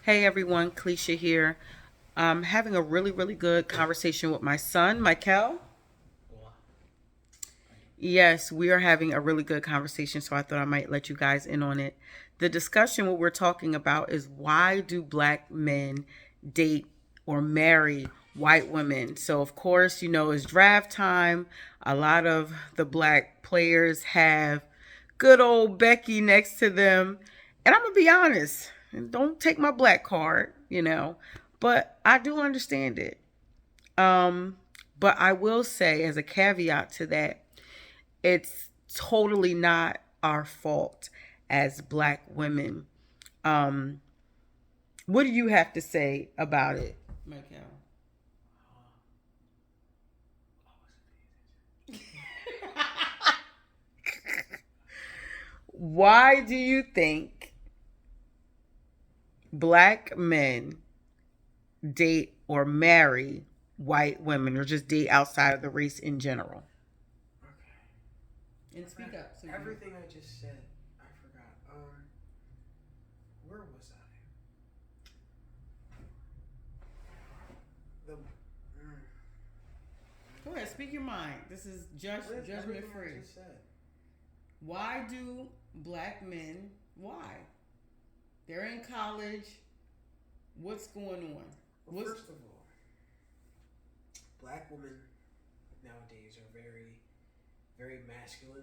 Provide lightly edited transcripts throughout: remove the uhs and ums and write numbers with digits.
Hey everyone, Cleisha here. I'm having a really good conversation with my son, Michael. Yes, we are having a really good conversation, so I thought I might let you guys in on it. The discussion, what we're talking about is why do black men date or marry white women? So, of course, it's draft time. A lot of the black players have good old Becky next to them. And I'm going to be honest, and don't take my black card, but I do understand it. Um, but I will say, as a caveat to that, it's totally not our fault as black women. Um, what do you have to say about it, Michael? Why do you think black men date or marry white women or just date outside of the race in general? And speak up. Everything I just said, I forgot. Where was I? The Go ahead, speak your mind. This is judgment free. I just said. Why do black men? Why? They're in college. What's going on? Well, first of all, black women nowadays are very masculine.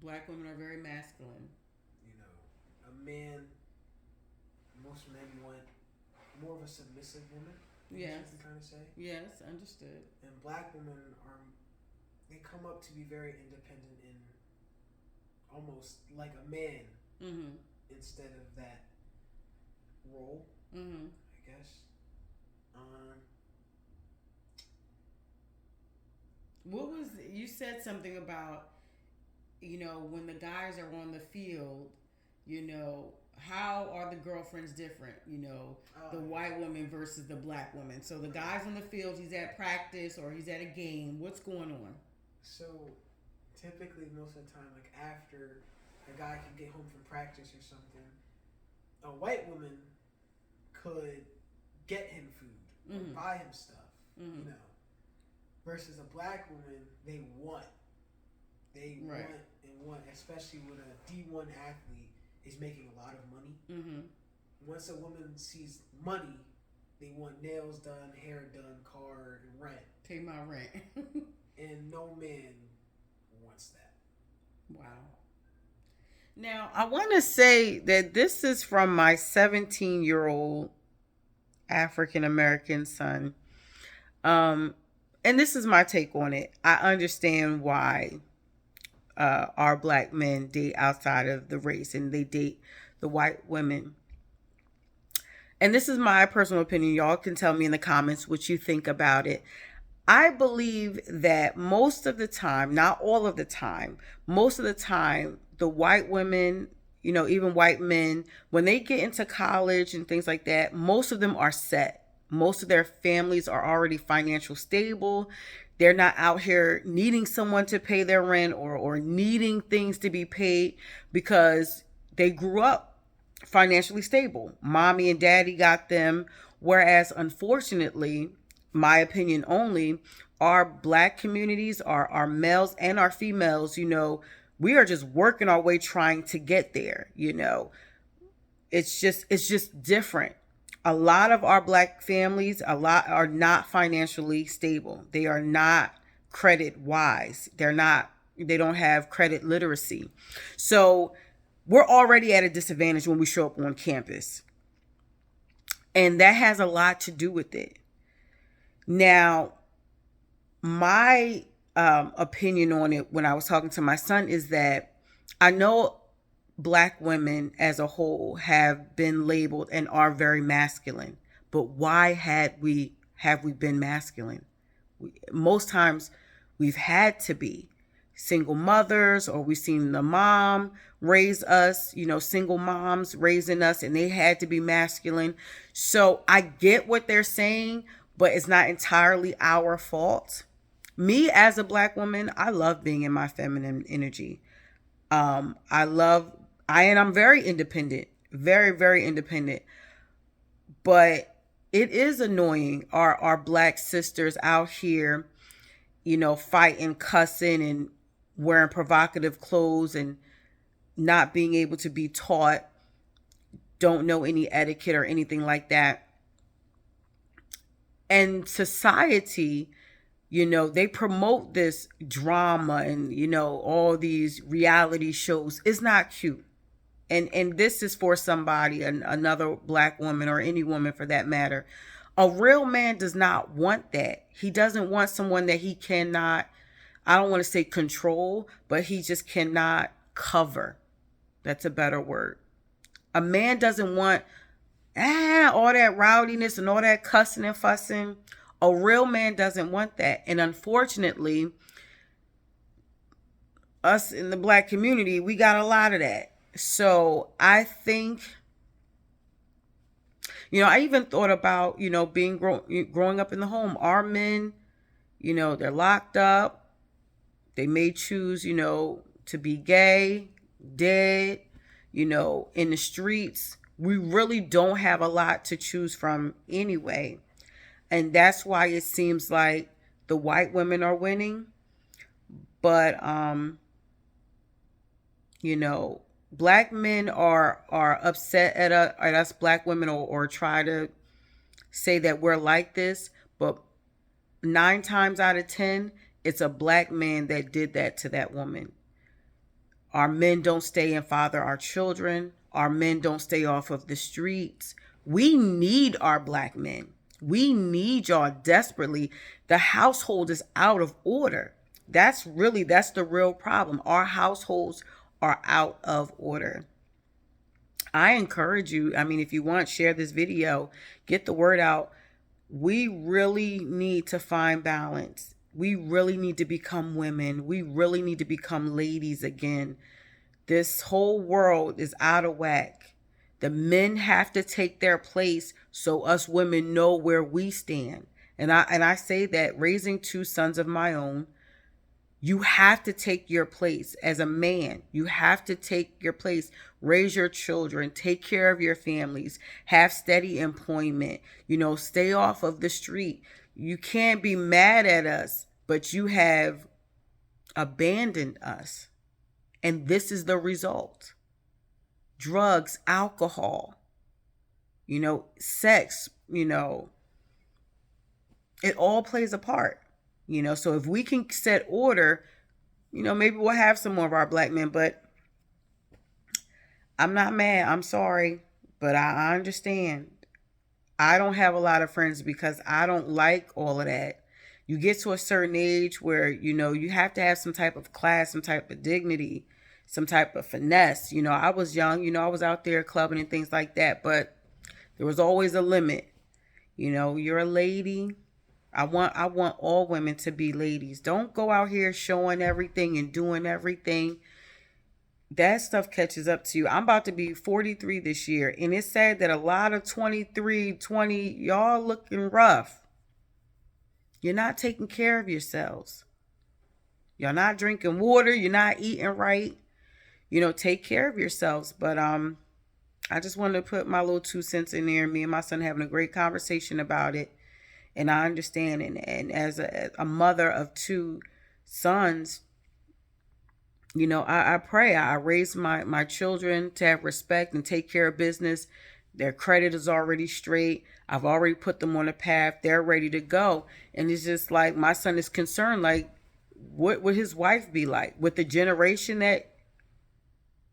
Black women are very masculine. You know, a man. Most men want more of a submissive woman. Yes. You can kind of say. Yes, understood. And black women are, they come up to be very independent and almost like a man Mm-hmm. instead of that role. Mm-hmm. I guess. Um, What was you said something about when the guys are on the field, how are the girlfriends different? The white woman versus the black woman. So the guys on the field, he's at practice or he's at a game. What's going on? So typically, most of the time, like after a guy can get home from practice or something, a white woman could get him food or Mm-hmm. buy him stuff, Mm-hmm. Versus a black woman, they want. They Right. want, especially when a D1 athlete is making a lot of money. Mm-hmm. Once a woman sees money, they want nails done, hair done, car, and rent. Pay my rent. And no man wants that. Wow. Now, I want to say that this is from my 17-year-old African American son. Um, and this is my take on it. I understand why our black men date outside of the race and they date the white women. And this is my personal opinion. Y'all can tell me in the comments what you think about it. I believe that most of the time, not all of the time, most of the time, the white women, even white men, when they get into college and things like that, most of them are set. Most of their families are already financial stable. They're not out here needing someone to pay their rent or needing things to be paid because they grew up financially stable. Mommy and daddy got them. Whereas, unfortunately, my opinion only, our black communities, our males and our females, we are just working our way trying to get there. It's just different. A lot of our black families, a lot are not financially stable. They are not credit wise. They don't have credit literacy. So we're already at a disadvantage when we show up on campus. And that has a lot to do with it. Now, my opinion on it when I was talking to my son is that I know black women as a whole have been labeled and are very masculine. But why have we been masculine? Most times we've had to be single mothers, or we've seen the mom raise us, single moms raising us, and they had to be masculine. So I get what they're saying, but it's not entirely our fault. Me as a black woman, I love being in my feminine energy. I love, and I'm very independent, very, very independent. But it is annoying, our black sisters out here, fighting, cussing, and wearing provocative clothes and not being able to be taught, don't know any etiquette or anything like that. And society, they promote this drama and, all these reality shows. It's not cute. And this is for somebody, another black woman or any woman for that matter. A real man does not want that. He doesn't want someone that he cannot, I don't want to say control, but he just cannot cover. That's a better word. A man doesn't want all that rowdiness and all that cussing and fussing. A real man doesn't want that. And unfortunately, us in the black community, we got a lot of that. So I think, I even thought about, being growing up in the home. Our men, they're locked up. They may choose, to be gay, dead, in the streets. We really don't have a lot to choose from anyway. And that's why it seems like the white women are winning. But black men are upset at us black women, or try to say that we're like this, but 9 times out of 10, it's a black man that did that to that woman. Our men don't stay and father our children. Our men don't stay off of the streets. We need our black men. We need y'all desperately. The household is out of order. That's the real problem. Our households are out of order. I encourage you, if you want, share this video, get the word out. We really need to find balance. We really need to become women. We really need to become ladies again. This whole world is out of whack. The men have to take their place so us women know where we stand. And I say that raising 2 sons of my own, you have to take your place as a man. You have to take your place, raise your children, take care of your families, have steady employment, stay off of the street. You can't be mad at us, but you have abandoned us. And this is the result. Drugs, alcohol, sex, it all plays a part. So if we can set order, maybe we'll have some more of our black men. But I'm not mad. I'm sorry. But I understand. I don't have a lot of friends because I don't like all of that. You get to a certain age where, you have to have some type of class, some type of dignity, some type of finesse. I was young, I was out there clubbing and things like that. But there was always a limit. You're a lady. I want all women to be ladies. Don't go out here showing everything and doing everything. That stuff catches up to you. I'm about to be 43 this year, and it's sad that a lot of 23, 20, y'all looking rough. You're not taking care of yourselves. You're not drinking water. You're not eating right. Take care of yourselves. But I just wanted to put my little 2 cents in there. Me and my son having a great conversation about it. And I understand, and as a mother of 2 sons, I pray. I raise my children to have respect and take care of business. Their credit is already straight. I've already put them on a path. They're ready to go. And it's just like my son is concerned, like, what would his wife be like? With the generation that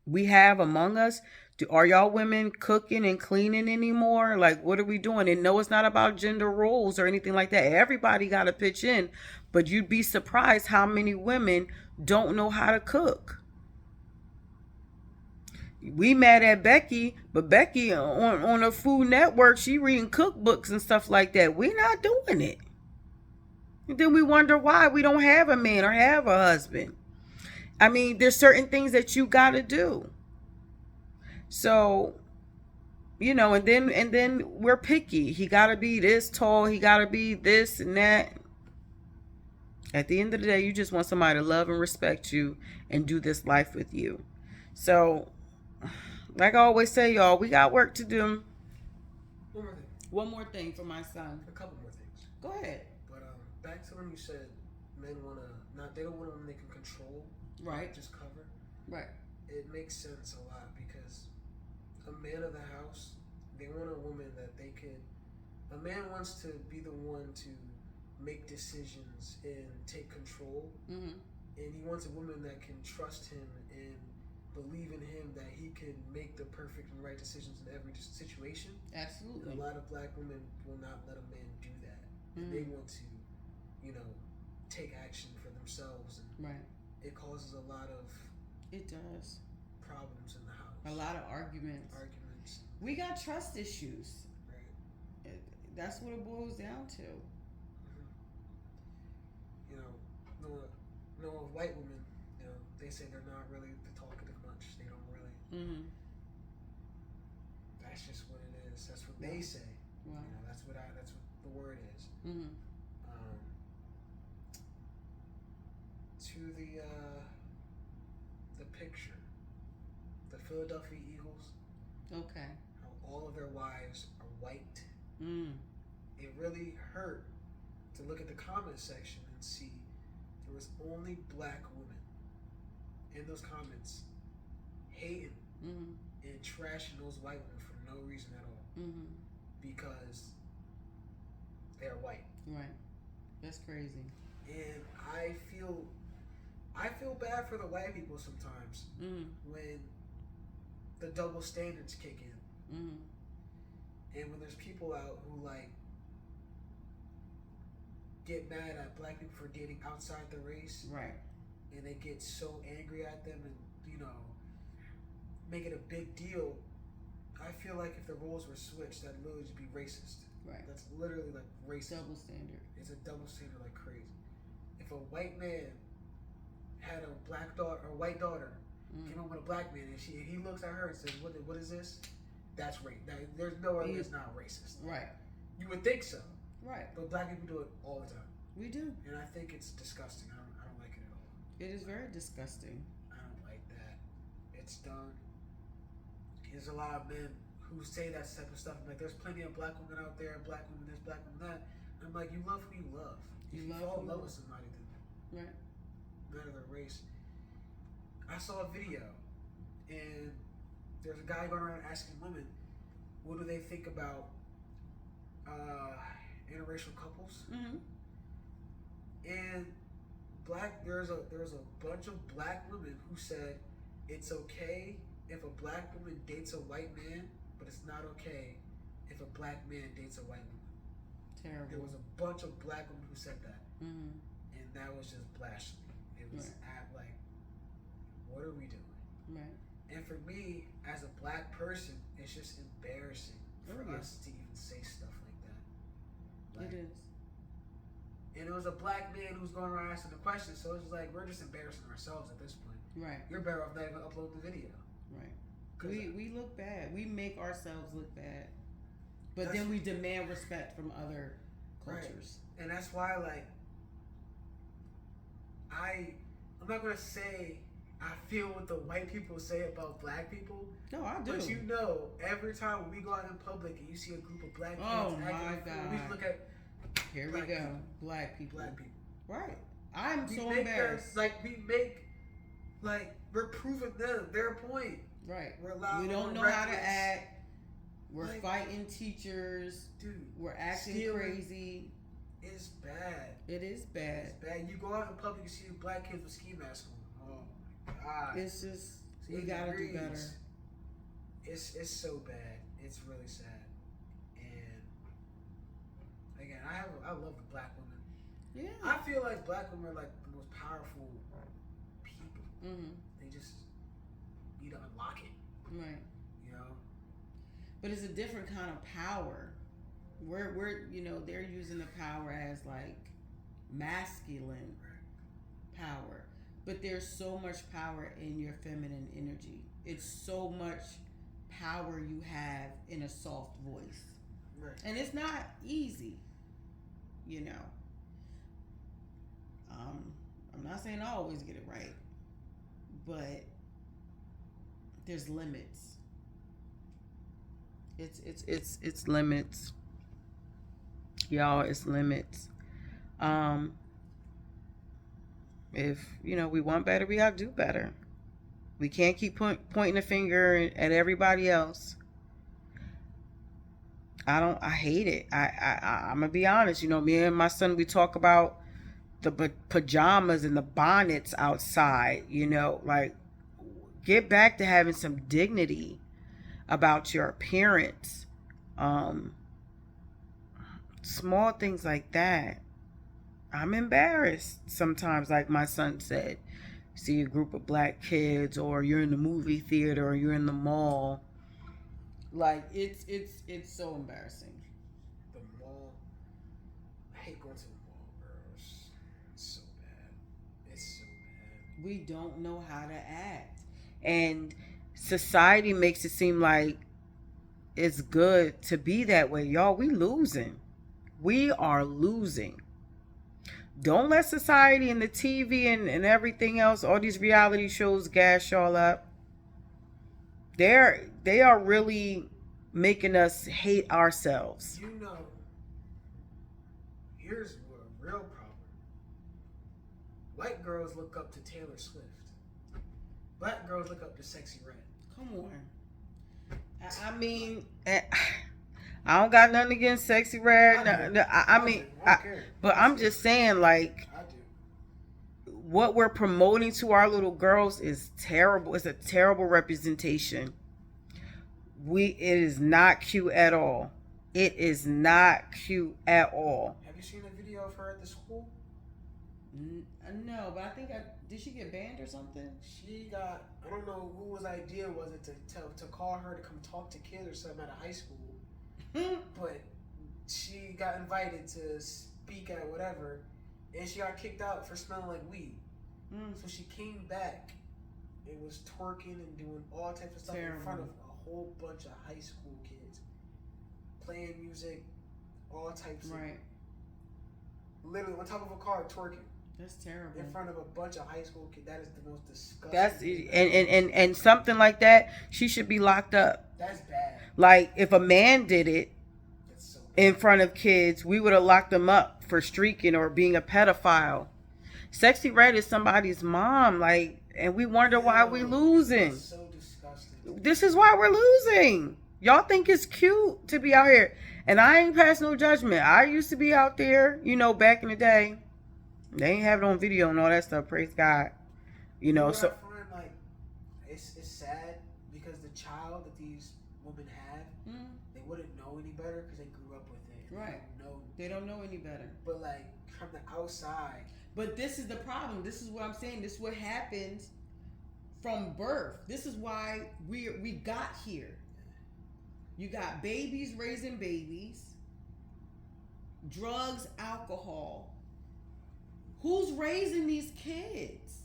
we have among us, are y'all women cooking and cleaning anymore? Like, what are we doing? And no, it's not about gender roles or anything like that. Everybody got to pitch in. But you'd be surprised how many women don't know how to cook. We mad at Becky, but Becky on a Food Network, she reading cookbooks and stuff like that. We're not doing it. And then we wonder why we don't have a man or have a husband. There's certain things that you got to do. So, and then we're picky. He got to be this tall. He got to be this and that. At the end of the day, you just want somebody to love and respect you and do this life with you. So, like I always say, y'all, we got work to do. One more thing. One more thing for my son. A couple more things. Go ahead. But back to when you said men wanna not they don't want a woman they can control, Right. just cover. Right. It makes sense a lot because a man of the house, they want a woman that they could. A man wants to be the one to make decisions and take control, Mm-hmm. and he wants a woman that can trust him and believe in him that he can make the perfect and right decisions in every situation. Absolutely. And a lot of black women will not let a man do that. And they want to, take action for themselves, and Right. it causes a lot of It does. problems in the house. A lot of arguments. We got trust issues. Right. That's what it boils down to. No, white women, they say they're not really talkative much. They don't really. Mm-hmm. That's just what it is. That's what they say. Wow. That's what the word is. Mm-hmm. To the picture, the Philadelphia Eagles. Okay. How all of their wives are white. Mm. It really hurt to look at the comment section and see there was only black women in those comments hating and trashing those white women for no reason at all. Mm-hmm. Because they're white. Right. That's crazy. And I feel bad for the white people sometimes when the double standards kick in. Mm-hmm. And when there's people out who get mad at black people for dating outside the race. Right. And they get so angry at them and, make it a big deal. I feel like if the roles were switched, that'd literally just be racist. Right. That's literally like racist. Double standard. It's a double standard like crazy. If a white man had a black daughter or white daughter came up with a black man and he looks at her and says, "What is this?" That's race. There's no way it's not racist. Right. You would think so. Right. But black people do it all the time. We do. And I think it's disgusting. I don't like it at all. It is very disgusting. I don't like that. It's done. There's a lot of men who say that type of stuff. I'm like, there's plenty of black women out there, black women this, black women that. And I'm like, you love who you love. If you fall in love with somebody, then right. Matter their race. I saw a video, and there's a guy going around asking women, what do they think about interracial couples? Mm-hmm. And there's a bunch of black women who said it's okay if a black woman dates a white man, but it's not okay if a black man dates a white woman. Terrible. There was a bunch of black women who said that, and that was just blasphemy. It was what are we doing? Right. And for me, as a black person, it's just embarrassing for us to even say stuff like that. It is. And it was a black man who was going around asking the question, so it's just like we're just embarrassing ourselves at this point. Right. You're better off not even upload the video. Right. We look bad. We make ourselves look bad. But then we demand respect from other cultures. Right. And that's why, I'm not gonna say I feel what the white people say about black people. No, I do. But every time when we go out in public and you see a group of black kids we look at here we go. Black people. Right. I'm so embarrassed. We're proving them their point. Right. We're loud. We don't know how to act. We're fighting teachers. Dude. We're acting crazy. It's bad. It is bad. It's bad. You go out in public and see black kids with ski masks on. Oh my God. It's just we gotta do better. It's so bad. It's really sad. And again, I love the black women. Yeah. I feel like black women are like the most powerful people. Mm-hmm. They just need to unlock it. Right. But it's a different kind of power. We're they're using the power as like masculine power. But there's so much power in your feminine energy. It's so much power you have in a soft voice. Right. And it's not easy, I'm not saying I always get it right, but there's limits. It's limits. Y'all, it's limits. Um, if we want better, we gotta do better. We can't keep pointing the finger at everybody else. I hate it. I'm gonna be honest. Me and my son, we talk about the pajamas and the bonnets outside. Like, get back to having some dignity about your appearance. Um, Small things like that. I'm embarrassed sometimes, like my son said. See a group of black kids, or you're in the movie theater, or you're in the mall. Like, it's so embarrassing. The mall. I hate going to the mall, bro. It's so bad. It's so bad. We don't know how to act, and society makes it seem like it's good to be that way. Y'all, we losing. We are losing. Don't let society and the TV and everything else, all these reality shows, gas y'all up. They are really making us hate ourselves. Here's what a real problem. White girls look up to Taylor Swift. Black girls look up to Sexy Red. Come on. I mean, I don't got nothing against Sexy Red. But I'm just saying, like, what we're promoting to our little girls is terrible. It's a terrible representation. It is not cute at all. It is not cute at all. Have you seen a video of her at the school? No, but I think did she get banned or something? She got, I don't know whose idea was it to call her to come talk to kids or something at a high school. But she got invited to speak at whatever, and she got kicked out for smelling like weed. So she came back and was twerking and doing all types of stuff in front of a whole bunch of high school kids, playing music, all types of, literally on top of a car twerking. That's terrible. In front of a bunch of high school kids. That is the most disgusting. That's and something like that, she should be locked up. That's bad. Like, if a man did it in front of kids, we would have locked him up for streaking or being a pedophile. Sexy Red is somebody's mom, like, and we wonder why we losing. That's so disgusting. This is why we're losing. Y'all think it's cute to be out here, and I ain't pass no judgment. I used to be out there, back in the day. They ain't have it on video and all that stuff. Praise God. So I find, like, it's sad because the child that these women have, they wouldn't know any better because they grew up with it. Right. They don't know any better. But, like, from the outside. But this is the problem. This is what I'm saying. This is what happens from birth. This is why we got here. You got babies raising babies, drugs, alcohol. Who's raising these kids?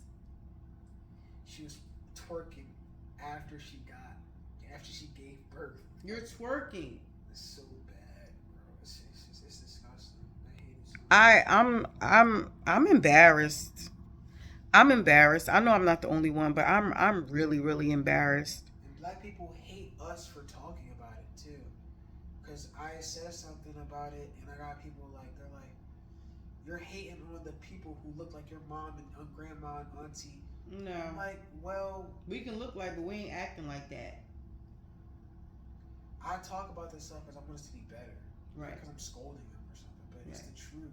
She was twerking after she gave birth. You're twerking. It's so bad, bro. It's disgusting. I hate it so much. I'm embarrassed. I'm embarrassed. I know I'm not the only one, but I'm really, really embarrassed. And black people hate us for talking about it too. Because I said something about it and I got people they're like, you're hating on the people who look like your mom and grandma and auntie. No. I'm like, well, we can look like, but we ain't acting like that. I talk about this stuff because I want us to be better. Right. Because I'm scolding them or something. But it's the truth.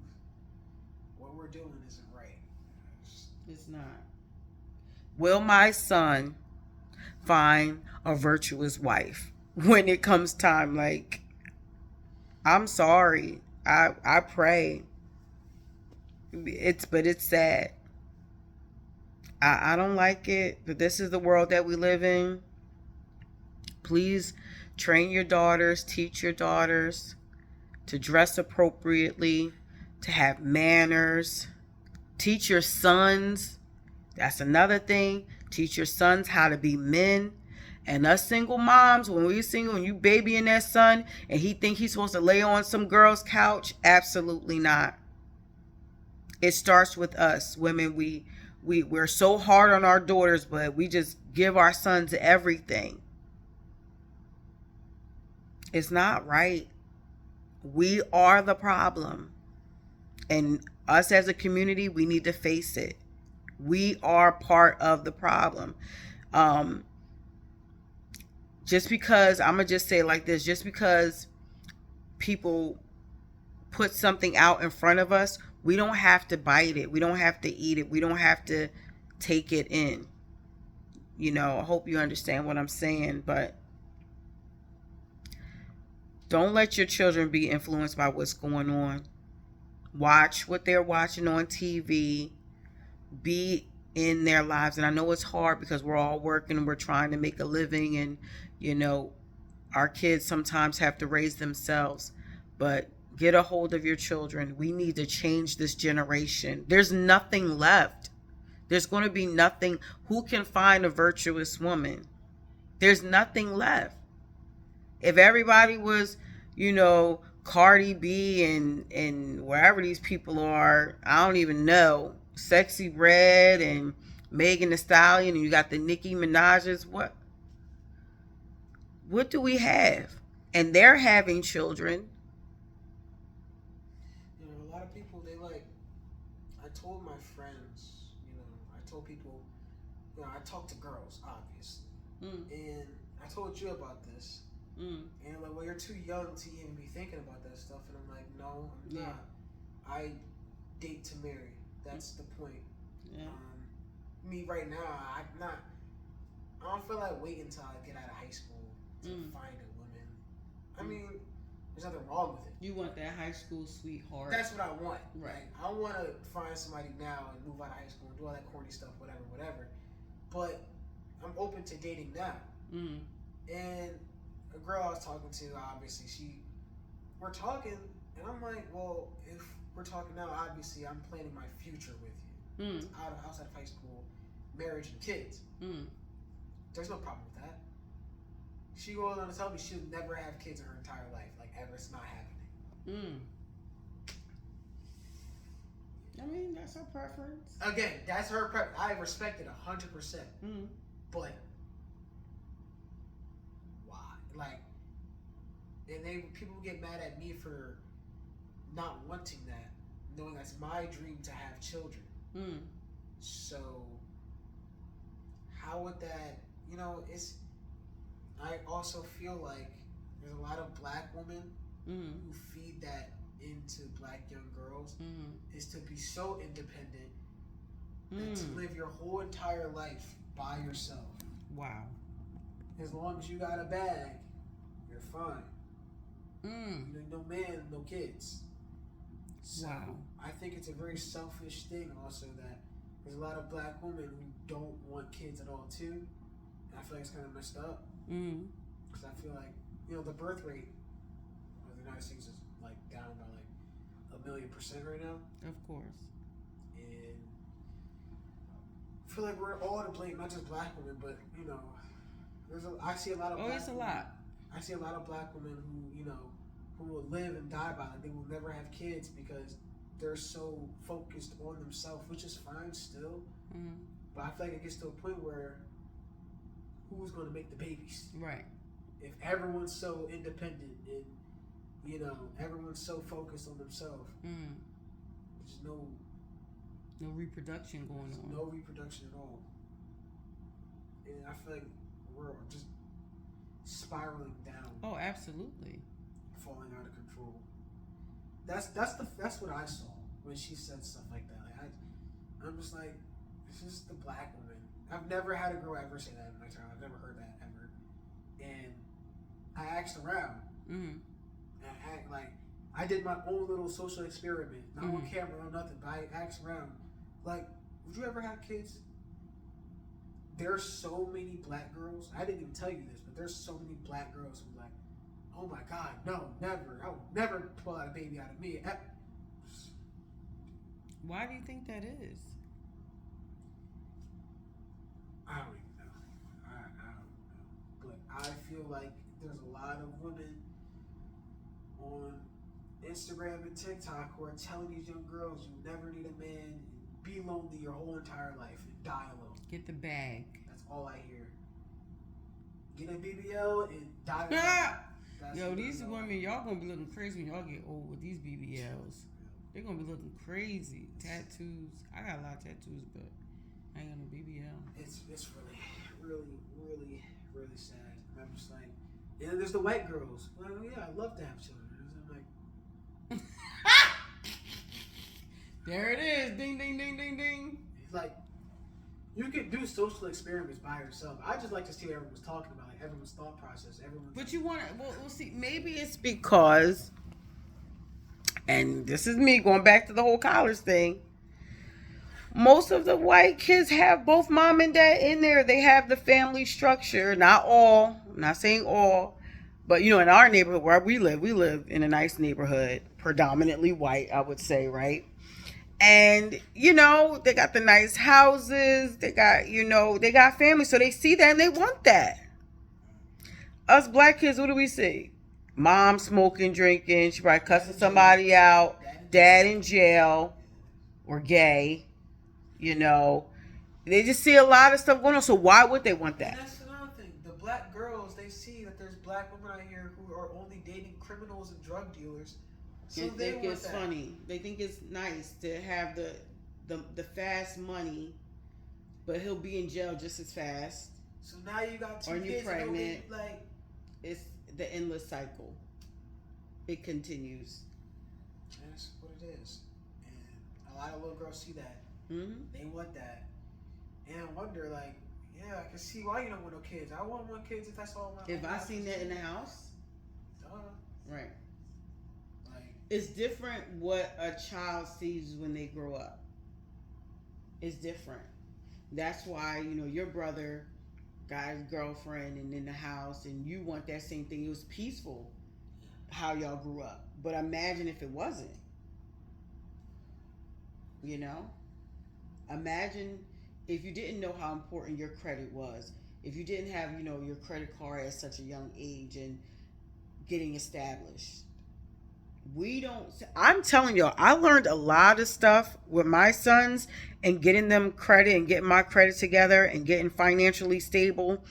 What we're doing isn't right. It's not. Will my son find a virtuous wife when it comes time? Like, I'm sorry. I pray. But it's sad. I don't like it, but this is the world that we live in. Please train your daughters, teach your daughters to dress appropriately, to have manners. Teach your sons. That's another thing. Teach your sons how to be men. And us single moms, when we're single and you babying that son and he think he's supposed to lay on some girl's couch, absolutely not. It starts with us women. We're so hard on our daughters, but we just give our sons everything. It's not right. We are the problem. And us as a community, we need to face it. We are part of the problem. Um, just because, I'm going to just say it like this, just because people put something out in front of us, we don't have to bite it. We don't have to eat it. We don't have to take it in. I hope you understand what I'm saying, but don't let your children be influenced by what's going on. Watch what they're watching on TV. Be in their lives. And I know it's hard because we're all working and we're trying to make a living, and you know, our kids sometimes have to raise themselves. But get a hold of your children. We need to change this generation. There's nothing left. There's going to be nothing. Who can find a virtuous woman? There's nothing left. If everybody was, Cardi B and wherever these people are, I don't even know, Sexy Red and Megan Thee Stallion, and you got the Nicki Minaj's, what do we have? And they're having children. A lot of people, they like, I told my friends, I told people, I talk to girls, obviously. And I told you about this. And like, well, you're too young to even be thinking about that stuff. And I'm like, no, I'm not. I date to marry. That's the point. Yeah. Me right now, I don't feel like waiting until I get out of high school to find a woman. I mean, there's nothing wrong with it. You want that high school sweetheart. That's what I want. Right. Like, I want to find somebody now and move out of high school and do all that corny stuff, whatever. But I'm open to dating now. And a girl I was talking to, obviously, we're talking, and I'm like, well, if we're talking now, obviously, I'm planning my future with you. Outside of high school, marriage and kids. There's no problem with that. She goes on to tell me she'll never have kids in her entire life. Like, ever. It's not happening. I mean, that's her preference. Again, that's her preference. I respect it 100%. But why? Like, and people get mad at me for not wanting that, knowing that's my dream to have children. So how would that? I also feel like there's a lot of black women who feed that into black young girls is to be so independent and to live your whole entire life by yourself. Wow. As long as you got a bag, you're fine. No man, no kids. So wow. I think it's a very selfish thing also that there's a lot of black women who don't want kids at all too. And I feel like it's kind of messed up. Because I feel like, the birth rate of the United States is like down by like 1,000,000% right now. Of course. And I feel like we're all to blame, not just black women, but I see a lot of black it's a women, lot. I see a lot of black women who will live and die by it. They will never have kids because they're so focused on themselves, which is fine still. But I feel like it gets to a point where who's going to make the babies? Right. If everyone's so independent and everyone's so focused on themselves, there's no reproduction going on. No reproduction at all. And I feel like we're just spiraling down. Oh, absolutely. Falling out of control. That's what I saw when she said stuff like that. Like I'm just like, this is the black woman. I've never had a girl ever say that in my time. I've never heard that ever. And I asked around. And I did my own little social experiment. Not on camera, no nothing. But I asked around, like, would you ever have kids? There's so many black girls. I didn't even tell you this, but there's so many black girls who are like, oh my God, no, never. I would never pull out a baby out of me. Why do you think that is? I don't even know. I don't know. But I feel like there's a lot of women on Instagram and TikTok who are telling these young girls you never need a man, be lonely your whole entire life, and die alone. Get the bag. That's all I hear. Get a BBL and die alone. Yo, these women, y'all gonna be looking crazy when y'all get old with these BBLs. They're gonna be looking crazy. Tattoos. I got a lot of tattoos, but I ain't got no BBL. It's really sad. I'm just like, and then there's the white girls. Well, yeah, I love to have children. I'm like, there it is. Ding, ding, ding, ding, ding. like, you could do social experiments by yourself. I just like to see what everyone's talking about, like everyone's thought process. Everyone's. But you want to? Well, we'll see. Maybe it's because, and this is me going back to the whole college thing. Most of the white kids have both mom and dad in there. They have the family structure. Not all. I'm not saying all. But, in our neighborhood where we live in a nice neighborhood, predominantly white, I would say, right? And, they got the nice houses. They got, they got family. So they see that and they want that. Us black kids, what do we see? Mom smoking, drinking. She probably cussing somebody out. Dad in jail. Or gay. They just see a lot of stuff going on. So why would they want that? And that's another thing. The black girls, they see that there's black women out here who are only dating criminals and drug dealers. So they think it's funny. They think it's nice to have the fast money, but he'll be in jail just as fast. So now you got two or kids. You're pregnant. Like, it's the endless cycle. It continues. That's what it is. And a lot of little girls see that. Mm-hmm. They want that. And I wonder, like, yeah, I can see why you don't want no kids. I want one kids if that's all my If I seen that in the house. Right. Like, it's different what a child sees when they grow up. It's different. That's why, your brother got his girlfriend and in the house and you want that same thing. It was peaceful how y'all grew up. But imagine if it wasn't. Imagine if you didn't know how important your credit was. If you didn't have, your credit card at such a young age and getting established. I'm telling y'all, I learned a lot of stuff with my sons and getting them credit and getting my credit together and getting financially stable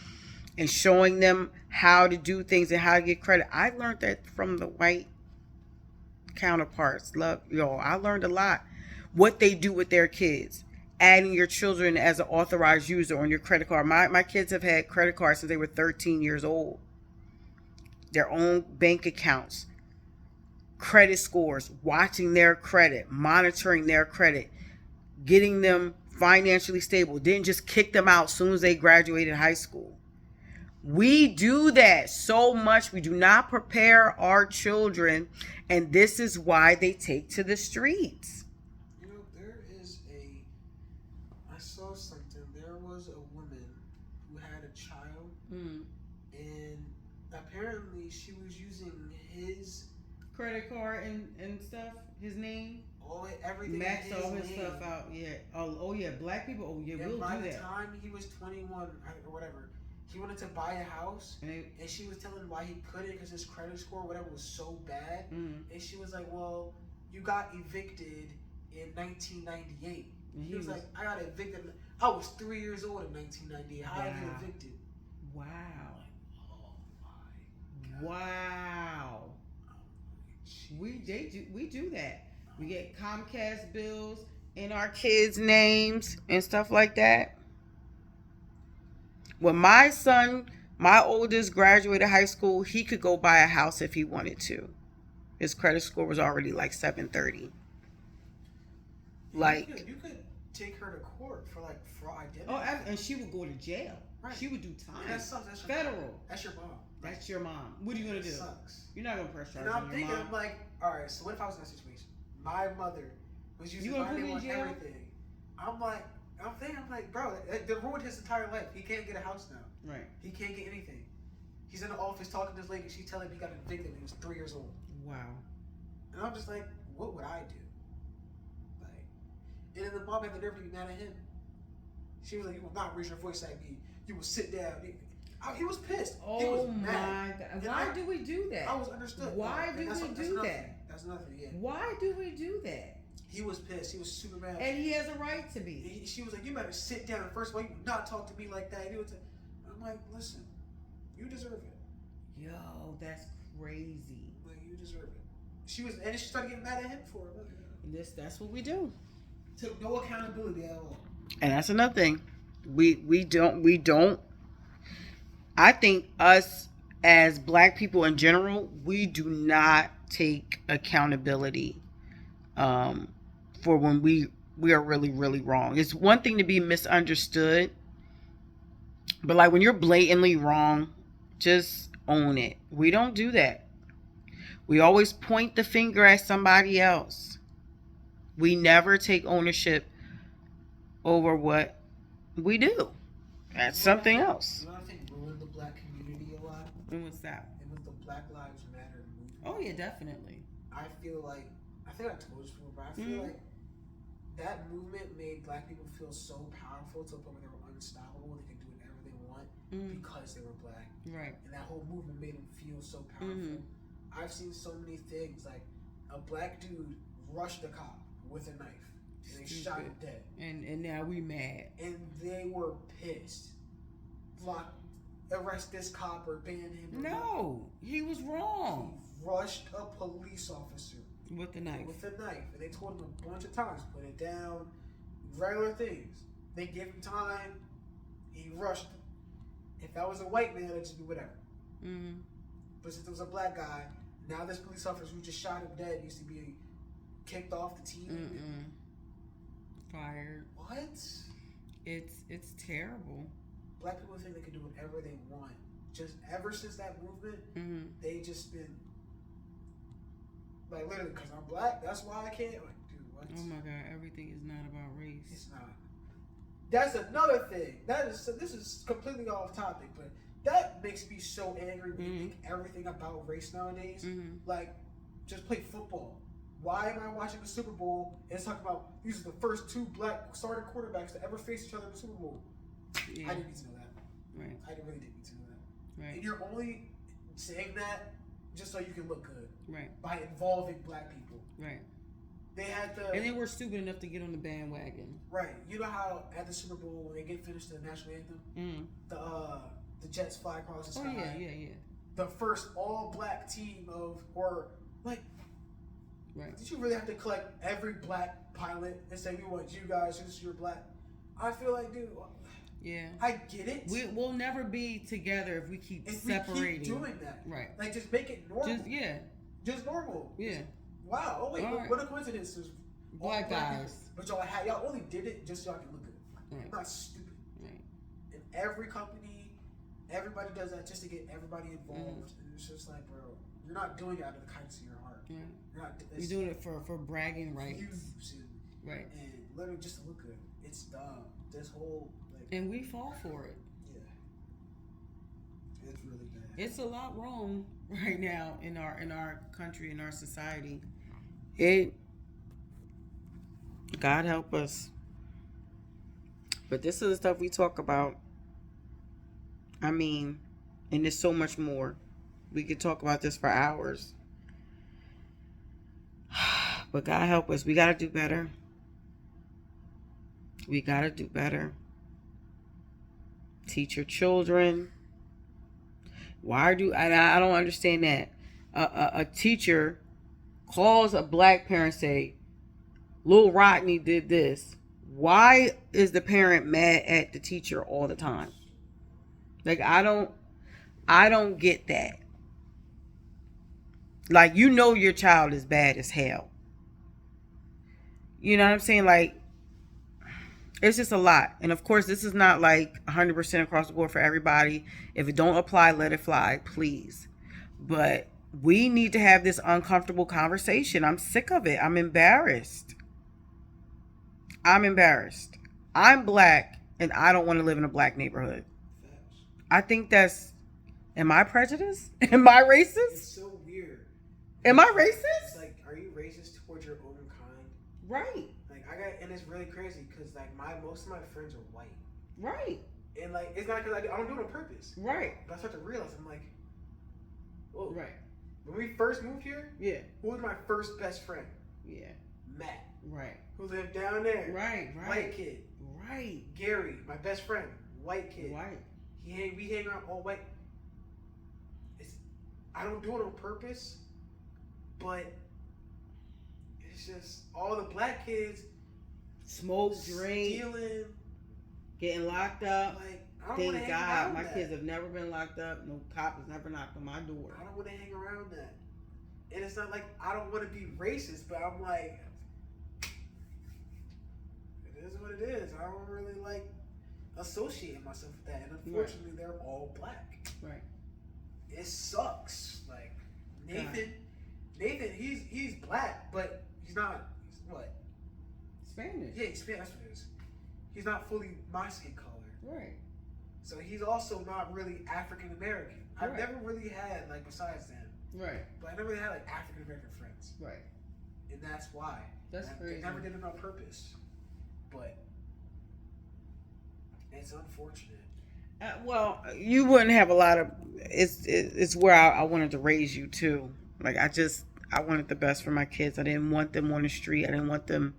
and showing them how to do things and how to get credit. I learned that from the white counterparts. Love y'all. I learned a lot. What they do with their kids. Adding your children as an authorized user on your credit card. My kids have had credit cards since they were 13 years old. Their own bank accounts. Credit scores. Watching their credit. Monitoring their credit. Getting them financially stable. Didn't just kick them out as soon as they graduated high school. We do that so much. We do not prepare our children. And this is why they take to the streets. I saw something. There was a woman who had a child, and apparently she was using his credit card and stuff. His name. Everything. Max all his stuff out. Yeah. Oh yeah. Black people. Oh yeah. We'll do that. By the time he was 21 or whatever, he wanted to buy a house, and she was telling him why he couldn't because his credit score, whatever, was so bad. And she was like, "Well, you got evicted in 1998." He was like, I got evicted. I was 3 years old in 1998. How did I get evicted? Wow. Oh my God. Wow. We do that. We get Comcast bills in our kids' names and stuff like that. When my son, my oldest, graduated high school, he could go buy a house if he wanted to. His credit score was already like 730. You could take her to court for fraud identity. Oh, and she would go to jail. Right. She would do time. And that sucks. That's federal. That's your mom. Right? That's your mom. What are you gonna do? Sucks. You're not gonna press charge. And I'm thinking, I'm like, all right. So what if I was in that situation? My mother was using my name on everything. I'm like, bro, they ruined his entire life. He can't get a house now. Right. He can't get anything. He's in the office talking to this lady. She's telling him he got evicted when he was 3 years old. Wow. And I'm just like, what would I do? And then the mom had the nerve to be mad at him. She was like, "You will not raise your voice at me. You will sit down." He was pissed. Oh, he was my mad. God. Why do we do that? I was understood. Why do we do that? That's nothing, yeah. Why do we do that? He was pissed. He was super mad. And he has a right to be. She was like, "You better sit down. First of all, you will not talk to me like that." I'm like, listen, you deserve it. Yo, that's crazy. Like, you deserve it. And she started getting mad at him for it. That's what we do. Took no accountability at all. And that's another thing. We don't. I think us as black people in general, we do not take accountability for when we are really really wrong. It's one thing to be misunderstood, but like when you're blatantly wrong, just own it. We don't do that. We always point the finger at somebody else. We never take ownership over what we do. That's something else. You know what I think ruined the black community a lot? And what's that? It was the Black Lives Matter movement. Oh yeah, definitely. I feel like, I think I told you before, but I feel like that movement made black people feel so powerful to the point where they were unstoppable. They could do whatever they want because they were black. Right. And that whole movement made them feel so powerful. I've seen so many things, like a black dude rushed a cop with a knife and they shot him dead. And now we mad. And they were pissed. Like, arrest this cop or ban him. No, he was wrong. He rushed a police officer with a knife. And they told him a bunch of times, put it down, regular things. They gave him time. He rushed. If that was a white man, it'd just be whatever. But since it was a black guy, now this police officer who just shot him dead needs to be kicked off the team. Fired. What? It's terrible. Black people think they can do whatever they want. Just ever since that movement, they just been like, literally, because I'm black, that's why I can't. Like, dude, what? Oh my God, everything is not about race. It's not. That's another thing. This is completely off topic, but that makes me so angry when you think everything about race nowadays. Like, just play football. Why am I watching the Super Bowl and it's talking about these are the first two black starting quarterbacks to ever face each other in the Super Bowl? Yeah. I didn't need to know that. Right. I really didn't need to know that. Right. And you're only saying that just so you can look good. Right. By involving black people. Right. They had the. And they were stupid enough to get on the bandwagon. Right. You know how at the Super Bowl when they get finished the national anthem, the Jets fly across the sky. Oh yeah. The first all black team Right. Did you really have to collect every black pilot and say we want you guys because you're black? I feel like, dude. Yeah. I get it. We'll never be together if we keep separating. We keep doing that. Right. Like, just make it normal. Just normal. Yeah. Wow. Oh wait. What a coincidence. Black guys. But y'all only did it just so y'all can look good. Right. I'm not stupid. Right. And every company, everybody does that just to get everybody involved. And it's just like, bro, you're not doing it out of the kindness of your heart. Yeah. You're doing it for bragging rights. Right. And literally just to look good. It's dumb. This whole and we fall for it. Yeah. It's really bad. It's a lot wrong right now in our country, in our society. God help us. But this is the stuff we talk about. I mean, and there's so much more. We could talk about this for hours. But God help us. We got to do better. We got to do better. Teach your children. I don't understand that. A teacher calls a black parent, say, Lil Rodney did this. Why is the parent mad at the teacher all the time? Like, I don't get that. Like, you know your child is bad as hell. You know what I'm saying? Like, it's just a lot. And of course, this is not like 100% across the board for everybody. If it don't apply, let it fly, please. But we need to have this uncomfortable conversation. I'm sick of it. I'm embarrassed. I'm black and I don't want to live in a black neighborhood. I think am I prejudiced? Am I racist? It's so weird. Am I racist? It's like, are you racist towards your own kind? Right. And it's really crazy because like most of my friends are white. Right. And like, it's not because I don't do it on purpose. Right. But I start to realize, I'm like, whoa. Right. When we first moved here, who was my first best friend? Yeah. Matt. Right. Who lived down there. Right. White kid. Right. Gary, my best friend. White kid. White. We hang around all white. I don't do it on purpose, but it's just all the black kids Smoke, drink, stealing. getting locked up. Like, I don't want to Thank hang God, around my kids that. have never been locked up. No cop has never knocked on my door. I don't want to hang around that. And it's not like I don't want to be racist, but I'm like, it is what it is. I don't really like associating myself with that. And unfortunately, they're all black. Right. It sucks. Like God. Nathan, he's black, but he's not. He's what? Spanish. Yeah, he's Spanish. That's what it is. He's not fully my skin color. Right. So he's also not really African American. I've Right. never really had, like, besides them. Right. But I never really had, like, African American friends. Right. And that's why. That's crazy. They never did it on purpose. But it's unfortunate. Well, you wouldn't have a lot of. It's where I wanted to raise you too. Like I wanted the best for my kids. I didn't want them on the street. I didn't want them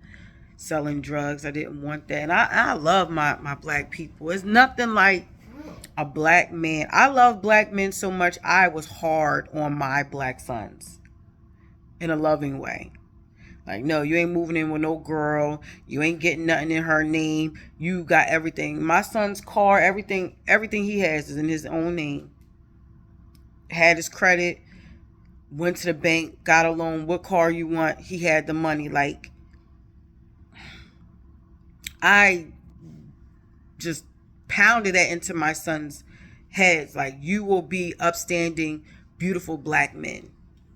selling drugs. I didn't want that. And I love my black people. It's nothing like a black man. I love black men so much. I was hard on my black sons in a loving way. Like, no, you ain't moving in with no girl. You ain't getting nothing in her name. You got everything. My son's car, everything he has is in his own name. Had his credit, went to the bank, got a loan. What car you want? He had the money. Like, I just pounded that into my son's heads. Like, you will be upstanding, beautiful black men.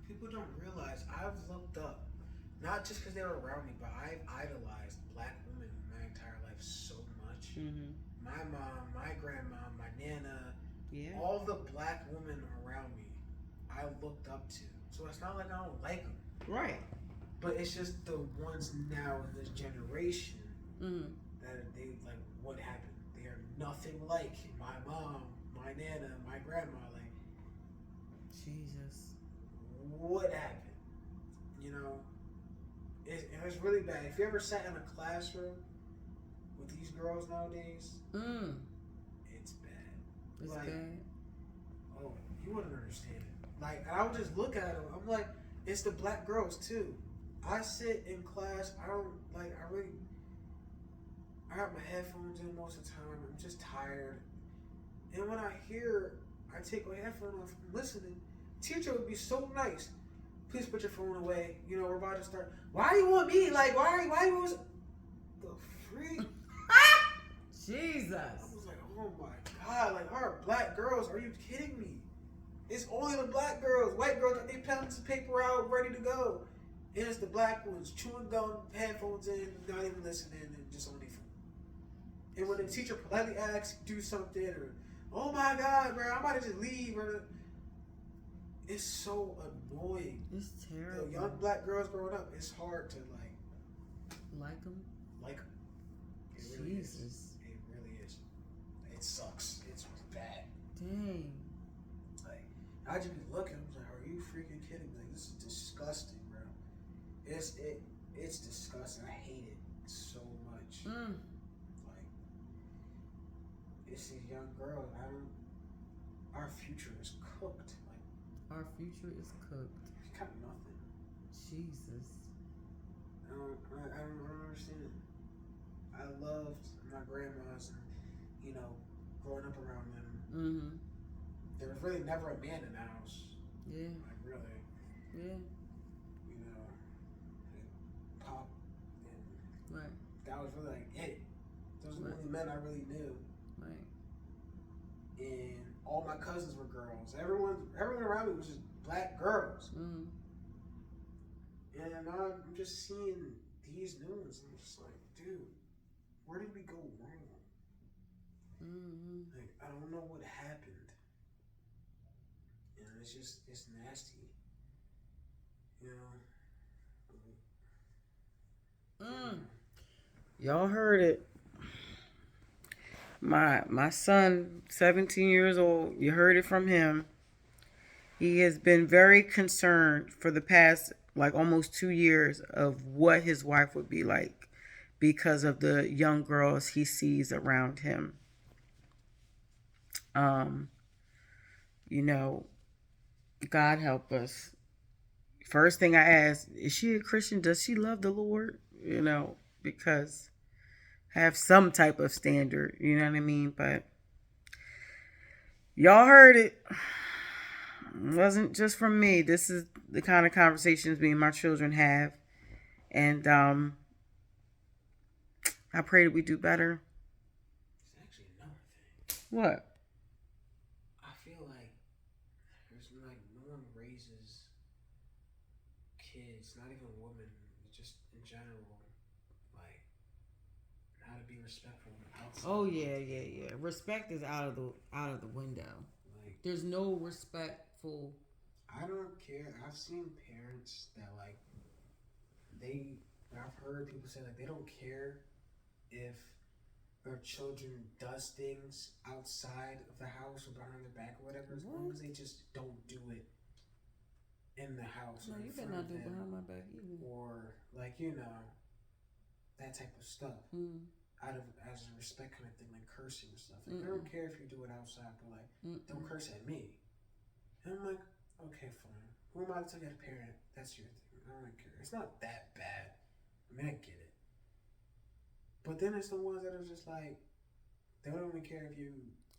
People don't realize I've looked up, not just because they were around me, but I've idolized black women my entire life so much. Mm-hmm. My mom, my grandma, my nana, Yeah. all the black women around me, I looked up to. So it's not like I don't like them. Right. But it's just the ones now in this generation Mm-hmm. that they like what happened. They are nothing like my mom, my nana, my grandma. Like, Jesus. what happened? You know, it's really bad. If you ever sat in a classroom with these girls nowadays, it's bad. It's like, bad. oh, you wouldn't understand. Like, I would just look at them. I'm like, it's the black girls too. I sit in class. I don't like. I have my headphones in most of the time. I'm just tired. And when I take my headphone off and listening, teacher would be so nice. Please put your phone away. You know, we're about to start. Why do you want me? Like, why you want the freak? Jesus. I was like, oh my God. Like, our black girls, are you kidding me? It's only the black girls. White girls, they pens and paper out, ready to go. And it's the black ones, chewing gum, headphones in, not even listening, and just on their phone. And when the teacher politely asks, do something, or, oh my God, bro, I might just leave, or, it's so annoying. It's terrible. The young black girls growing up, it's hard to, like them. Like them. It really is. It really is. It sucks. It's bad. Dang. Like, I just be looking, I'm like, are you freaking kidding me? Like, this is disgusting, bro. It's disgusting. I hate it so much. Like, it's these young girls. Our future is cooked. Like, our future is cooked. We got nothing. Jesus. I don't understand. I loved my grandmas and, you know, growing up around them. Mm-hmm. There was really never a man in the house. Yeah. Like, really. Yeah. You know, pop. And right. That was really like it. Those were the only men I really knew. Right. And all my cousins were girls. Everyone around me was just black girls. Mm-hmm. And now I'm just seeing these new ones. I'm just like, dude, where did we go wrong? Mm-hmm. Like, I don't know what happened. And it's nasty. You know? Y'all heard it. My son, 17 years old, you heard it from him. He has been very concerned for the past like almost 2 years of what his wife would be like because of the young girls he sees around him. You know, God help us. First thing I ask, is she a Christian? Does she love the Lord? Because have some type of standard, you know what I mean? But y'all heard it. It wasn't just from me. This is the kind of conversations me and my children have. And I pray that we do better. It's actually another thing. What? I feel like there's like no one raises kids, not even women, just in general, like how to be respectful outside. Oh yeah, yeah, yeah. Respect is out of the window. Like There's no respectful. I don't care. I've seen parents that like they. I've heard people say like they don't care if their children does things outside of the house or behind their back or whatever, as long as they just don't do it in the house No, or in you better front not of do it them, behind my back either. or like that type of stuff. Out of as a respect kind of thing, like cursing and stuff. Like, I don't care if you do it outside, but like don't curse at me. And I'm like, okay, fine. Who am I to tell you how to parent? That's your thing. I don't care. It's not that bad. I mean, I get it. But then it's the ones that are just like they don't even care if you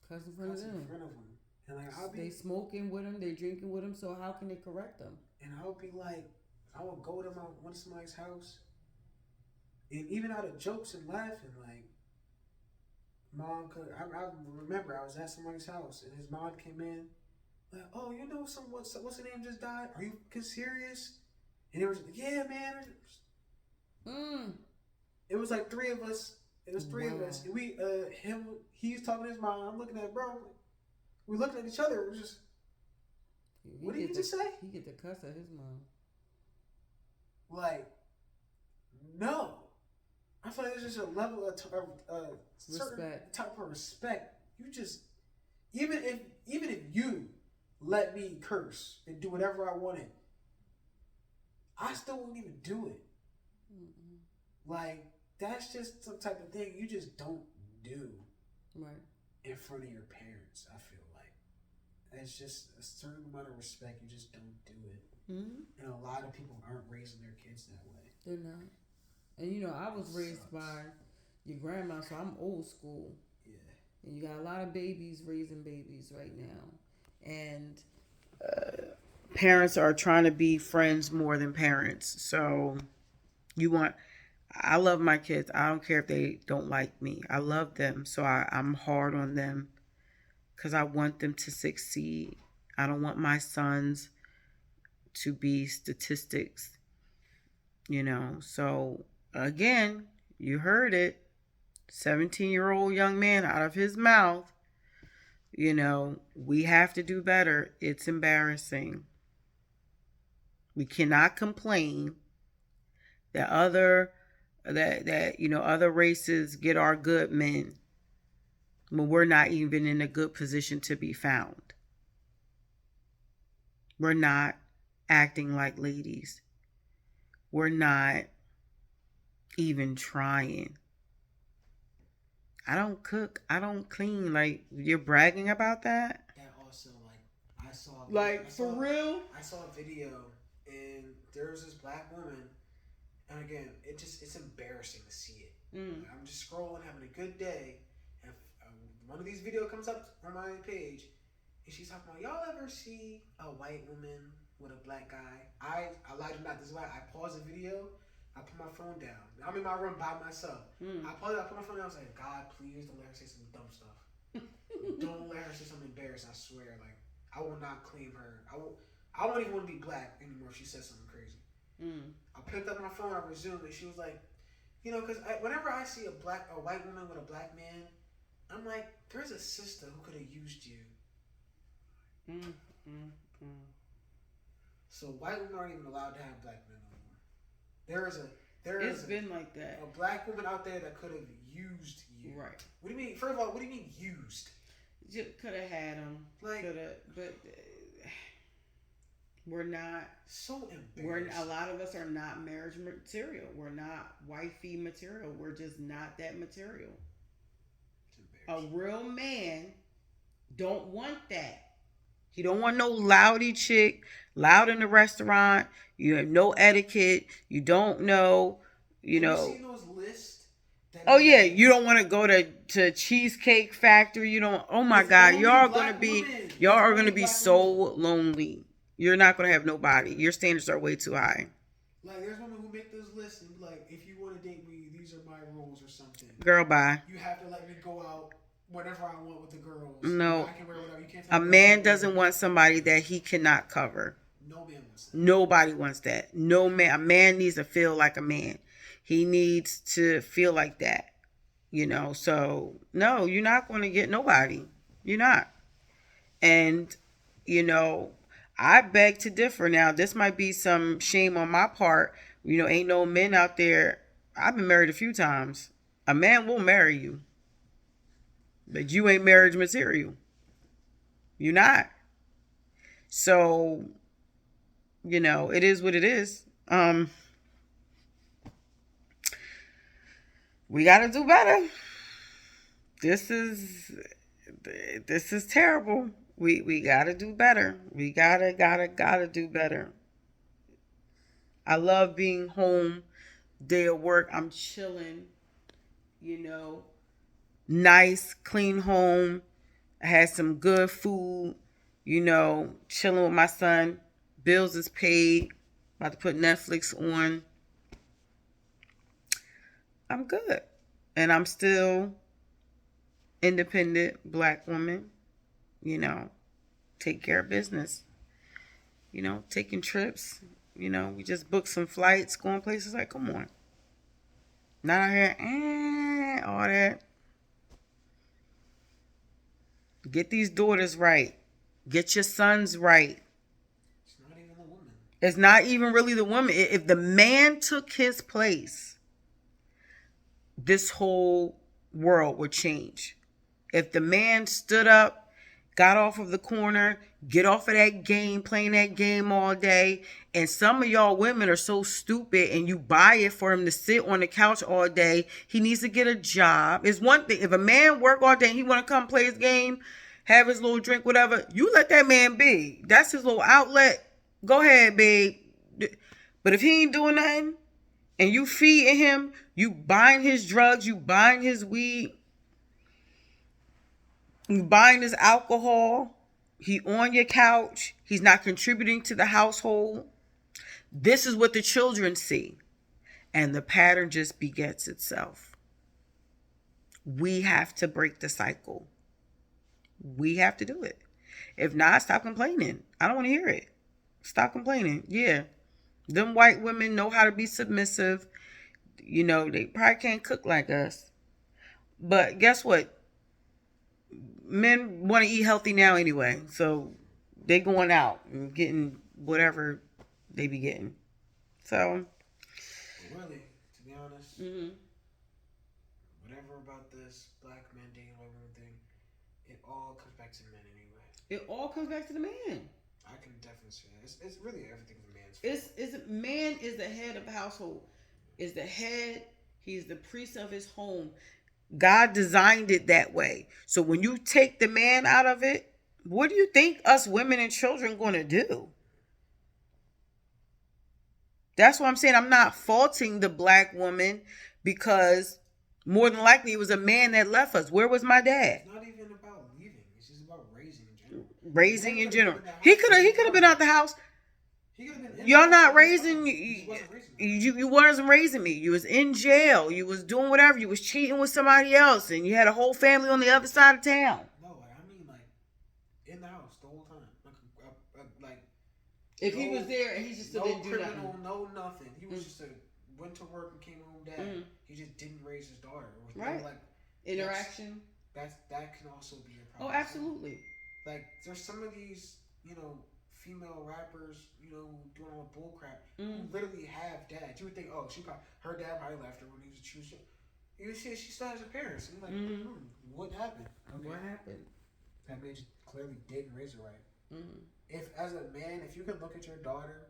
Cuss in front of cuss in them. front of them. And like They smoking with them, they drinking with them. So how can they correct them? and I'll be like, I will go to one of somebody's house, and even out of jokes and laughing, like mom could. I remember I was at somebody's house and his mom came in, like, oh, what's the name just died? Are you serious? And it was yeah, man. Mm. It was like three of us. It was three of us, and he's talking to his mom. I'm looking at bro. We looking at each other. It was just, what did he just say? He get the cuss at his mom. Like, no. I feel like there's just a level of certain Respect. type of respect. You just even if you let me curse and do whatever I wanted, I still wouldn't even do it. Like that's just some type of thing you just don't do Right. in front of your parents. I feel like it's just a certain amount of respect. You just don't do it, and a lot of people aren't raising their kids that way. They're not. And I was raised by your grandma, so I'm old school. Yeah. And you got a lot of babies raising babies right now. And parents are trying to be friends more than parents. So I love my kids. I don't care if they don't like me. I love them. So I'm hard on them because I want them to succeed. I don't want my sons to be statistics. So again, you heard it. 17-year-old young man out of his mouth. We have to do better. It's embarrassing. We cannot complain that other races get our good men when we're not even in a good position to be found. We're not acting like ladies. We're not even trying. I don't cook. I don't clean. Like, you're bragging about that? That also, like, For real? I saw a video, and there was this black woman, and again, it's embarrassing to see it. Like, I'm just scrolling, having a good day, and one of these videos comes up on my page, and she's talking about, y'all ever see a white woman with a black guy? I lied to not. This is why I paused the video. I put my phone down. I'm in my room by myself. I paused it. I put my phone down. I was like, God, please don't let her say some dumb stuff. Don't let her say something embarrassing. I swear. Like, I will not claim her. I won't even want to be black anymore if she says something crazy. I picked up my phone. I resumed, and she was like, because whenever I see a white woman with a black man, I'm like, there's a sister who could have used you. So white women aren't even allowed to have black men no more. It's been like that. A black woman out there that could have used you. Right. What do you mean? First of all, what do you mean used? Just could have had them. Like, but we're not. So embarrassing. A lot of us are not marriage material. We're not wifey material. We're just not that material. A real man don't want that. He don't want no loudy chick, loud in the restaurant. You have no etiquette. You don't know, you Have you know. seen those lists that Oh be yeah, like you don't want to go to Cheesecake Factory. You don't. Oh my with God, only black women? y'all With are only gonna be black so women. lonely. You're not gonna have nobody. Your standards are way too high. Like there's women who make those lists and be like, if you want to date me, these are my rules or something. Girl, bye. You have to let me go out whenever I want with the girls. You know, No, I can wear whatever. You can't tell a me what I man can't wear. doesn't want somebody that he cannot cover. No man wants that. Nobody wants that. No man. A man needs to feel like a man. He needs to feel like that. So no, you're not going to get nobody. You're not. And you know, I beg to differ. Now, this might be some shame on my part. Ain't no men out there. I've been married a few times. A man will marry you, but you ain't marriage material. You're not. So, it is what it is. We got to do better. This is this is terrible. We got to do better. We gotta do better. I love being home, day of work. I'm chilling, you know, nice, clean home. I had some good food, chilling with my son. Bills is paid. About to put Netflix on. I'm good. And I'm still independent black woman, you know, take care of business, taking trips. We just booked some flights, going places like, come on. Not out here, all that. Get these daughters right. Get your sons right. It's not even the woman. It's not even really the woman. If the man took his place, this whole world would change. If the man stood up, got off of the corner, get off of that game, playing that game all day, and some of y'all women are so stupid and you buy it for him to sit on the couch all day. He needs to get a job. It's one thing. If a man work all day and he want to come play his game, have his little drink, whatever, you let that man be. That's his little outlet. Go ahead, babe. But if he ain't doing nothing and you feeding him, you buying his drugs, you buying his weed, you buying his alcohol, he on your couch, he's not contributing to the household. This is what the children see. And the pattern just begets itself. We have to break the cycle. We have to do it. If not, stop complaining. I don't want to hear it. Stop complaining. Yeah. Them white women know how to be submissive. They probably can't cook like us. But guess what? Men want to eat healthy now anyway. So they going out and getting whatever they be getting. So. Really, to be honest, whatever about this black man dating white woman thing, it all comes back to men anyway. It all comes back to the man. I can definitely say that. It's really everything the man's fault. Man is the head of the household. Is the head. He's the priest of his home. God designed it that way. So when you take the man out of it, what do you think us women and children going to do? That's what I'm saying. I'm not faulting the black woman because more than likely it was a man that left us. Where was my dad? It's not even about leaving. It's just about raising in general. Raising in general. He could have been out the house. Y'all not raising you wasn't raising me. You was in jail. You was doing whatever. You was cheating with somebody else, and you had a whole family on the other side of town. No, I mean in the house the whole time. Like if he was there and he just still didn't do criminal, nothing. no nothing. He was just went to work and came home dad. He just didn't raise his daughter. Right. Interaction. That can also be a problem. Oh, absolutely. Like there's some of these female rappers, doing all the bull crap, who literally have dads. You would think, oh, her dad probably left her when he was a true. You see, she still has her parents. And you're like, what happened? Okay. What happened? That man just clearly didn't raise her right. If as a man, if you could look at your daughter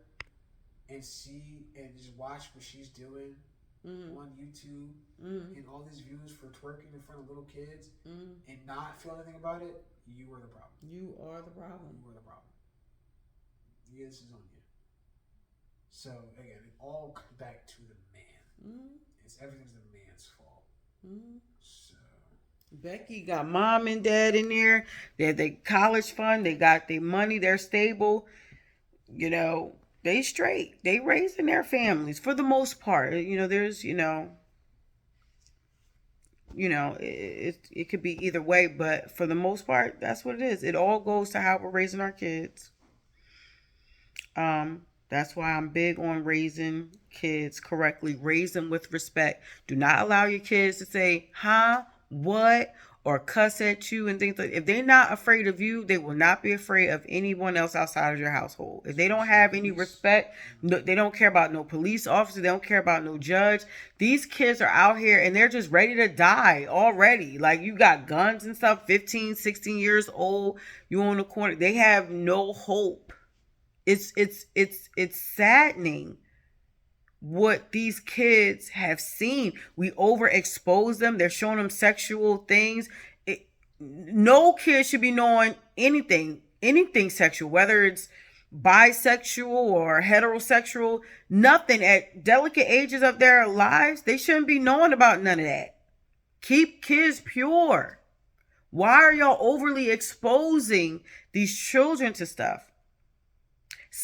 and see and just watch what she's doing on YouTube and all these views for twerking in front of little kids and not feel anything about it, You are the problem. You are the problem. You are the problem. Yeah, this is on you. So again, it all comes back to the man. Mm-hmm. It's everything's the man's fault. Mm-hmm. So Becky got mom and dad in there. They have their college fund. They got their money. They're stable. You know, they straight. They raising their families for the most part. There's it could be either way, but for the most part, that's what it is. It all goes to how we're raising our kids. That's why I'm big on raising kids correctly. Raise them with respect. Do not allow your kids to say, huh, what, or cuss at you and things like that. If they're not afraid of you, they will not be afraid of anyone else outside of your household. If they don't have any respect, no, they don't care about no police officer, they don't care about no judge. These kids are out here and they're just ready to die already. Like, you got guns and stuff, 15, 16 years old, you on the corner. They have no hope. It's saddening what these kids have seen. We overexpose them. They're showing them sexual things. No kid should be knowing anything sexual, whether it's bisexual or heterosexual. Nothing at delicate ages of their lives. They shouldn't be knowing about none of that. Keep kids pure. Why are y'all overly exposing these children to stuff?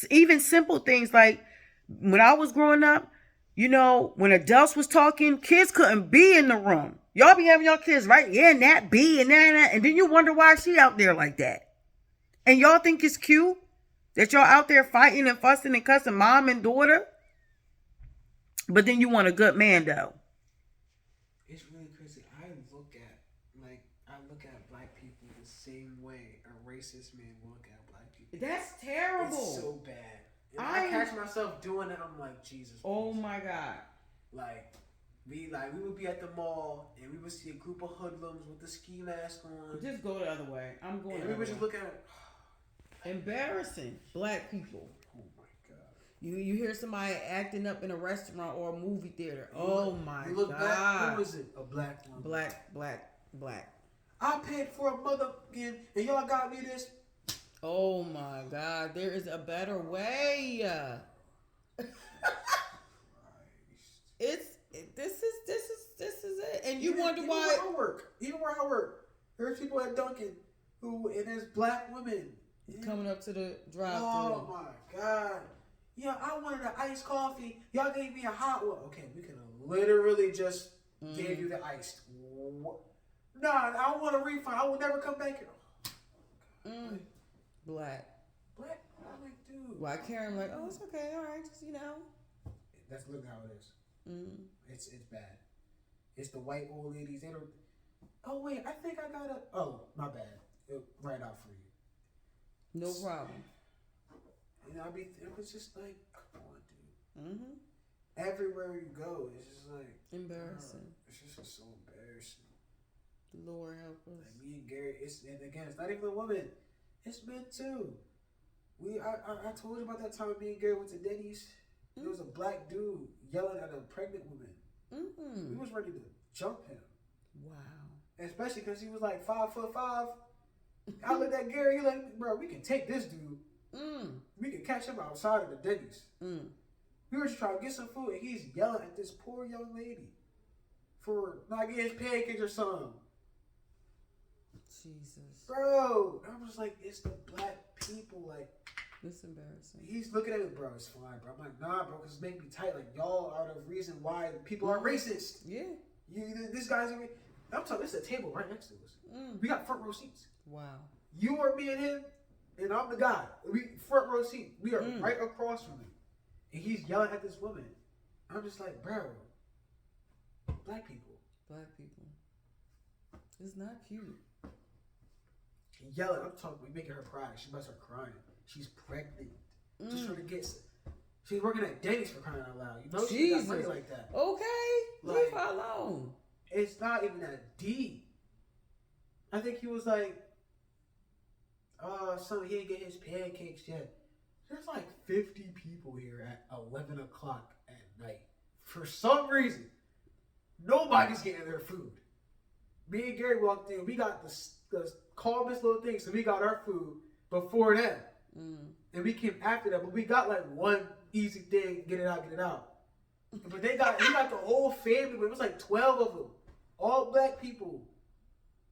Even simple things like when I was growing up, when adults was talking, kids couldn't be in the room. Y'all be having y'all kids right, yeah, and that be and that, and then you wonder why she out there like that. And y'all think it's cute that y'all out there fighting and fussing and cussing mom and daughter, but then you want a good man though. it's really crazy. I look at black people the same way a racist man will look at black people. That's terrible. It's so bad. And I catch myself doing it. I'm like, Jesus. Oh please. my God. We would be at the mall and we would see a group of hoodlums with the ski mask on. Just go the other way. I'm going. And we would just look at embarrassing black people. Oh my God. You hear somebody acting up in a restaurant or a movie theater. My you look God. Back, who is it? A black woman. Black. I paid for a mother again and y'all got me this. Oh my God, there is a better way. This is it. And you wonder why. Even where I work, there's people at Dunkin' and there's black women coming up to the drive-thru. Oh my God. Yeah, I wanted an iced coffee. Y'all gave me a hot one. Okay, we could have literally just gave you the iced. Nah, I want a refund. I will never come back here. Black. I'm like, dude. Why Karen like, oh, it's okay, all right, just That's look how it is. It's bad. It's the white old ladies. They don't. Oh wait, I think I got a. Oh, my bad. Right out for you. No problem. It was just like, come on, dude. Everywhere you go, it's just like embarrassing. It's just so embarrassing. Lord help us. Like me and Gary, it's not even a woman. It's men too. I told you about that time me and Gary went to Denny's. There was a black dude yelling at a pregnant woman. We was ready to jump him. Wow. Especially because he was like 5'5". I looked at Gary. He like, bro, we can take this dude. We can catch him outside of the Denny's. We were just trying to get some food, and he's yelling at this poor young lady for not getting his pancakes or something. Jesus. Bro, I was like, it's the black people. Like, it's embarrassing. He's looking at me, bro, it's fine, bro. I'm like, nah, bro, because it's making me tight. Like, y'all are the reason why people are racist. Yeah. This guy's, I'm talking, this is a table right next to us. We got front row seats. Wow. You are me and him, and I'm the guy. We front row seat. We are right across from him. And he's yelling at this woman. I'm just like, bro, black people. It's not cute. Yelling, I'm talking, we making her cry. She must start crying. She's pregnant. Just trying to get. She's working at Denny's for crying out loud. You know she got money like that. Okay, leave her alone. It's not even that deep. I think he was like, son, he didn't get his pancakes yet. There's like 50 people here at 11 o'clock at night. For some reason, nobody's getting their food. Me and Gary walked in. We got the calmest little thing, so we got our food before them, and we came after them. But we got like one easy thing: get it out, get it out. But he got the whole family. But it was like 12 of them, all black people.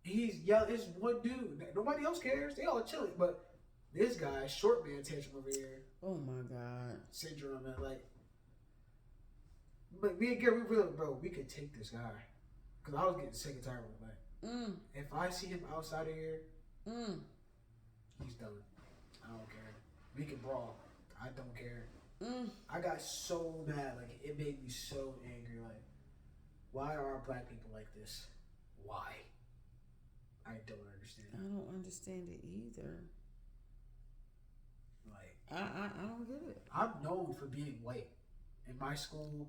He's yelling. It's one dude. Nobody else cares. They all chilling. But this guy, short man tantrum over here. Oh my god. Syndrome, man. Like, but me and Gary, we really, bro, we could take this guy. Because I was getting sick and tired of him. Like, if I see him outside of here, he's done. I don't care. We can brawl. I don't care. I got so mad. Like, it made me so angry. Like, why are our black people like this? Why? I don't understand. I don't understand it either. Like, I don't get it. I'm known for being white. In my school,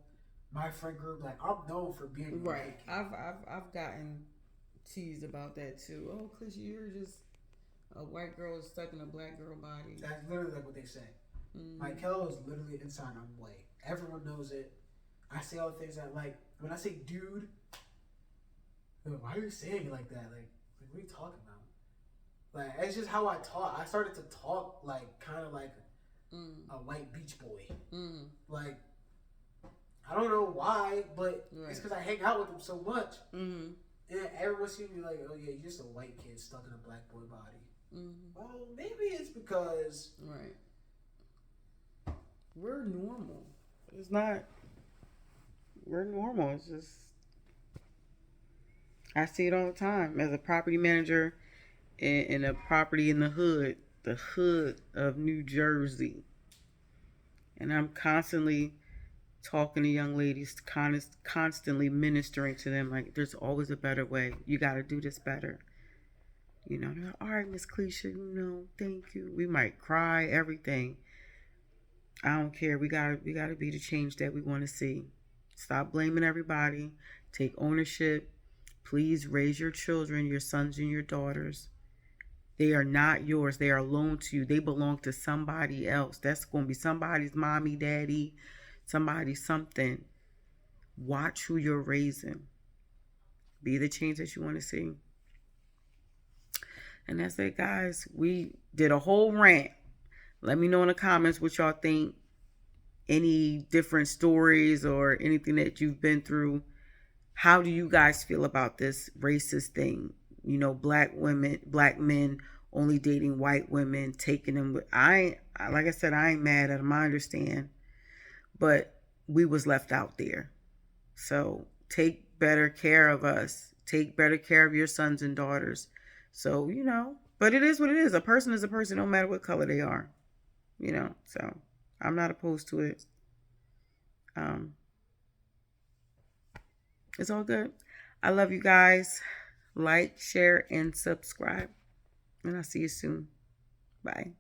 my friend group, like, I'm known for being right. white. I've gotten teased about that too. Oh, cause you're just a white girl stuck in a black girl body. That's literally like what they say. Michael is literally inside. I'm white. Everyone knows it. I say all the things that, like, when I say dude, like, why are you saying it like that? Like, what are you talking about? Like, it's just how I talk. I started to talk like kind of like a white beach boy. Like, I don't know why, but it's because I hang out with him so much. And everyone seems to be like, oh yeah, you're just a white kid stuck in a black boy body. Well, maybe it's because we're normal. It's not. We're normal. It's just. I see it all the time as a property manager in a property in the hood of New Jersey. And I'm constantly talking to young ladies, constantly ministering to them. Like, there's always a better way. You got to do this better. You know, they're like, all right, Miss Cleisha, thank you. We might cry, everything. I don't care. We gotta be the change that we want to see. Stop blaming everybody. Take ownership. Please raise your children, your sons and your daughters. They are not yours. They are loaned to you. They belong to somebody else. That's going to be somebody's mommy, daddy, somebody, something. Watch who you're raising. Be the change that you want to see. And that's it, guys. We did a whole rant. Let me know in the comments what y'all think. Any different stories or anything that you've been through. How do you guys feel about this racist thing? Black men only dating white women, taking them. Like I said, I ain't mad at them. I understand. But we was left out there. So take better care of us. Take better care of your sons and daughters. So, but it is what it is. A person is a person no matter what color they are. So I'm not opposed to it. It's all good. I love you guys. Like, share, and subscribe. And I'll see you soon. Bye.